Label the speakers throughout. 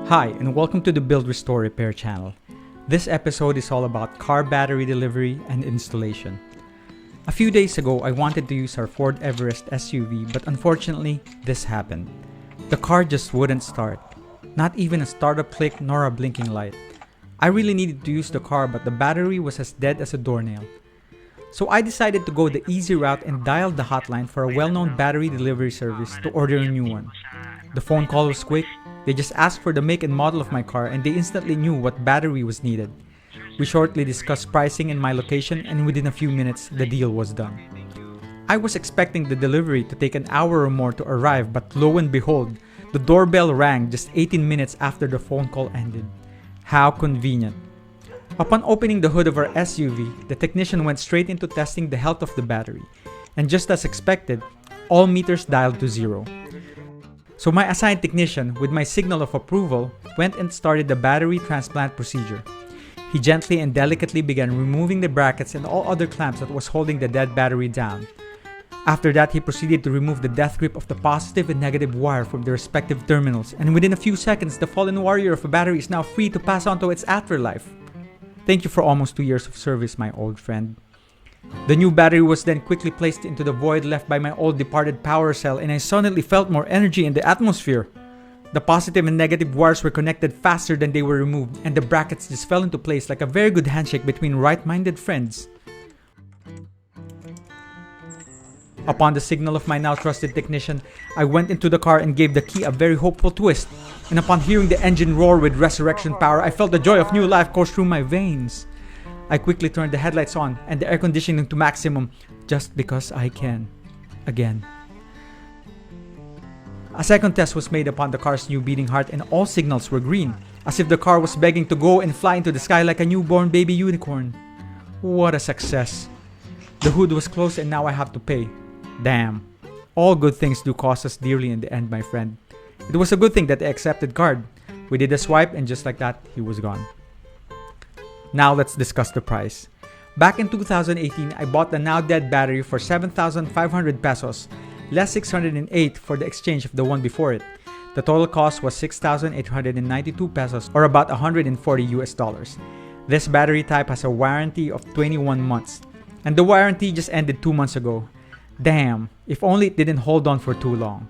Speaker 1: Hi, and welcome to the Build, Restore, Repair channel. This episode is all about car battery delivery and installation. A few days ago, I wanted to use our Ford Everest SUV, but unfortunately, this happened. The car just wouldn't start. Not even a startup click nor a blinking light. I really needed to use the car, but the battery was as dead as a doornail. So I decided to go the easy route and dialed the hotline for a well-known battery delivery service to order a new one. The phone call was quick. They just asked for the make and model of my car and they instantly knew what battery was needed. We shortly discussed pricing and my location, and within a few minutes, the deal was done. I was expecting the delivery to take an hour or more to arrive, but lo and behold, the doorbell rang just 18 minutes after the phone call ended. How convenient. Upon opening the hood of our SUV, the technician went straight into testing the health of the battery. And just as expected, all meters dialed to zero. So my assigned technician, with my signal of approval, went and started the battery transplant procedure. He gently and delicately began removing the brackets and all other clamps that was holding the dead battery down. After that, he proceeded to remove the death grip of the positive and negative wire from the respective terminals, and within a few seconds, the fallen warrior of a battery is now free to pass on to its afterlife. Thank you for almost 2 years of service, my old friend. The new battery was then quickly placed into the void left by my old departed power cell, and I suddenly felt more energy in the atmosphere. The positive and negative wires were connected faster than they were removed, and the brackets just fell into place like a very good handshake between right-minded friends. Upon the signal of my now trusted technician, I went into the car and gave the key a very hopeful twist. And upon hearing the engine roar with resurrection power, I felt the joy of new life course through my veins. I quickly turned the headlights on and the air conditioning to maximum, just because I can. Again. A second test was made upon the car's new beating heart, and all signals were green, as if the car was begging to go and fly into the sky like a newborn baby unicorn. What a success. The hood was closed and now I have to pay. Damn. All good things do cost us dearly in the end, my friend. It was a good thing that they accepted card. We did a swipe and just like that, he was gone. Now let's discuss the price. Back in 2018, I bought the now dead battery for 7,500 pesos, less 608 for the exchange of the one before it. The total cost was 6,892 pesos, or about 140 US dollars. This battery type has a warranty of 21 months, and the warranty just ended 2 months ago. Damn, if only it didn't hold on for too long.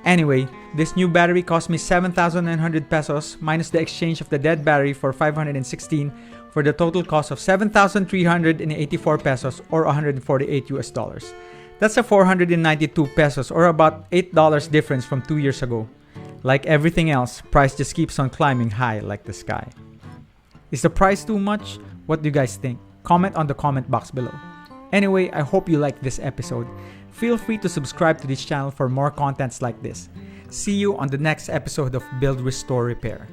Speaker 1: Anyway, this new battery cost me 7,900 pesos minus the exchange of the dead battery for 516 for the total cost of 7,384 pesos, or 148 US dollars. That's a 492 pesos or about $8 difference from 2 years ago. Like everything else, price just keeps on climbing high like the sky. Is the price too much? What do you guys think? Comment on the comment box below. Anyway, I hope you liked this episode. Feel free to subscribe to this channel for more contents like this. See you on the next episode of Build, Restore, Repair.